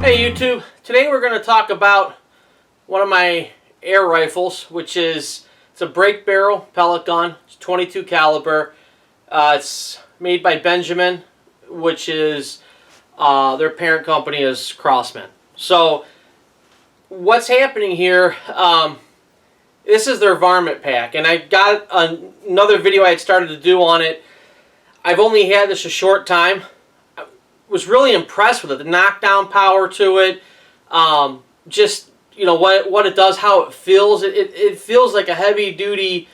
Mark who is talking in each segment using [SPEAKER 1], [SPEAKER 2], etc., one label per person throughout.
[SPEAKER 1] Hey YouTube, today we're going to talk about one of my air rifles, which is, it's a break barrel pellet gun. It's 22 caliber. It's made by Benjamin, which is their parent company is Crosman. So what's happening here, this is their Varmit pack, and I got another video I had started to do on it. I've only had this a short time. Was really impressed with it, the knockdown power to it, just, you know, what it does, how it feels. It feels like a heavy duty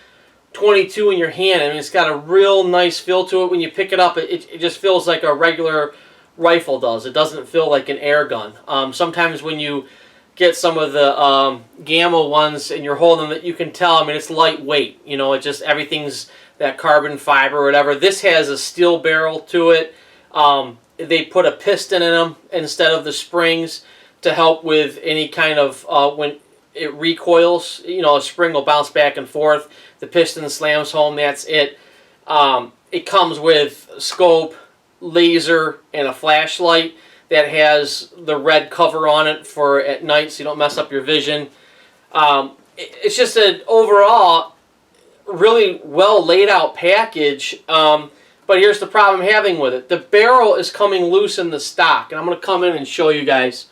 [SPEAKER 1] 22 in your hand. I mean, it's got a real nice feel to it. When you pick it up, it just feels like a regular rifle does. It doesn't feel like an air gun. Sometimes when you get some of the Gamma ones and you're holding them, you can tell, I mean, it's lightweight. You know, it just, everything's that carbon fiber or whatever. This has a steel barrel to it. They put a piston in them instead of the springs to help with any kind of, when it recoils, you know, a spring will bounce back and forth. The piston slams home, that's it. It comes with scope, laser, and a flashlight that has the red cover on it for at night so you don't mess up your vision. It's just an overall really well laid out package. But here's the problem I'm having with it. The barrel is coming loose in the stock. And I'm going to come in and show you guys.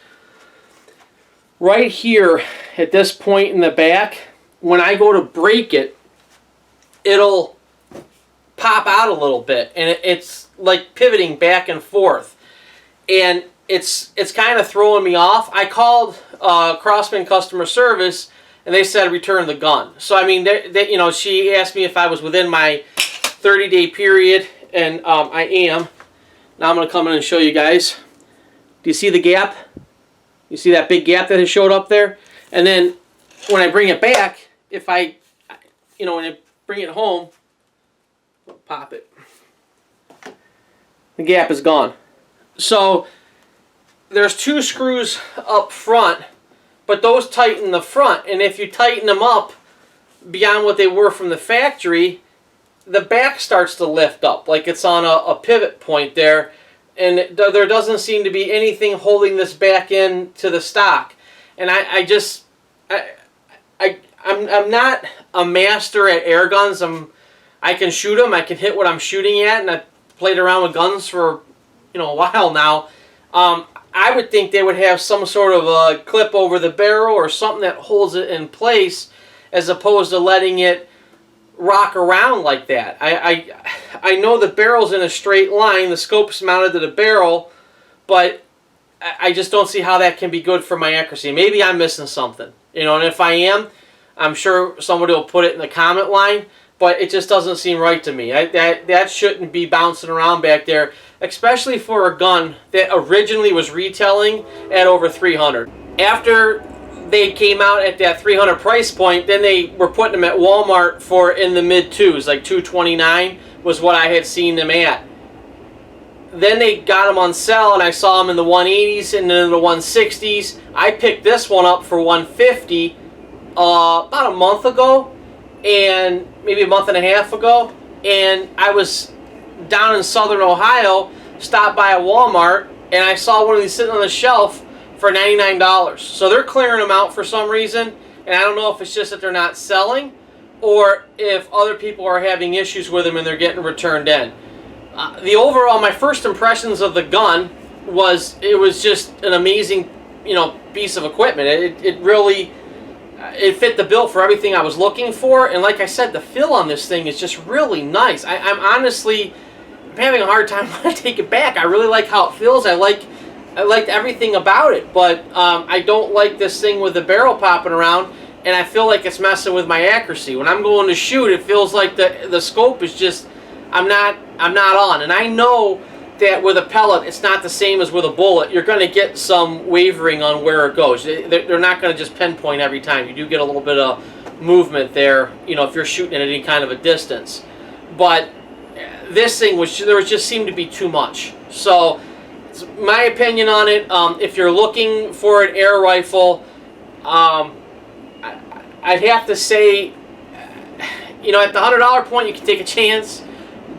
[SPEAKER 1] Right here at this point in the back, when I go to break it, it'll pop out a little bit. And it's like pivoting back and forth. And it's kind of throwing me off. I called Crosman customer service, and they said return the gun. So, I mean, you know, she asked me if I was within my 30-day period. And I am. Now I'm going to come in and show you guys. Do you see the gap? You see that big gap that has showed up there? And then when I bring it back, if I, you know, when I bring it home, pop it. The gap is gone. So there's two screws up front, but those tighten the front. And if you tighten them up beyond what they were from the factory, the back starts to lift up like it's on a pivot point there, and there doesn't seem to be anything holding this back in to the stock. And I'm not a master at air guns. I can shoot them, I can hit what I'm shooting at, and I've played around with guns for, you know, a while now. I would think they would have some sort of a clip over the barrel or something that holds it in place, as opposed to letting it rock around like that. I know the barrel's in a straight line, the scope's mounted to the barrel, but I just don't see how that can be good for my accuracy. Maybe I'm missing something, you know, and if I am, I'm sure somebody will put it in the comment line, but it just doesn't seem right to me. That shouldn't be bouncing around back there, especially for a gun that originally was retailing at over $300. After they came out at that $300 price point, then they were putting them at Walmart for in the mid-2s, like $229 was what I had seen them at. Then they got them on sale, and I saw them in the 180s and then the 160s. I picked this one up for $150 about a month ago, and maybe a month and a half ago, and I was down in southern Ohio, stopped by a Walmart, and I saw one of these sitting on the shelf for $99. So they're clearing them out for some reason, and I don't know if it's just that they're not selling or if other people are having issues with them and they're getting returned in. The overall, my first impressions of the gun was it was just an amazing, you know, piece of equipment. It really it fit the bill for everything I was looking for, and like I said, the feel on this thing is just really nice. I'm honestly having a hard time when I take it back. I really like how it feels. I liked everything about it, but I don't like this thing with the barrel popping around, and I feel like it's messing with my accuracy. When I'm going to shoot, it feels like the scope is just, I'm not on. And I know that with a pellet, it's not the same as with a bullet. You're going to get some wavering on where it goes. They're not going to just pinpoint every time. You do get a little bit of movement there, you know, if you're shooting at any kind of a distance. But this thing just seemed to be too much. So my opinion on it, if you're looking for an air rifle, I'd have to say, you know, at the $100 point you can take a chance,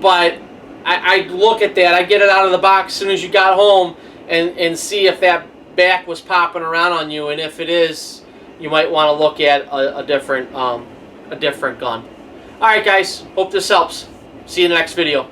[SPEAKER 1] but I'd look at that. I'd get it out of the box as soon as you got home and see if that back was popping around on you, and if it is, you might want to look at a different gun. All right, guys. Hope this helps. See you in the next video.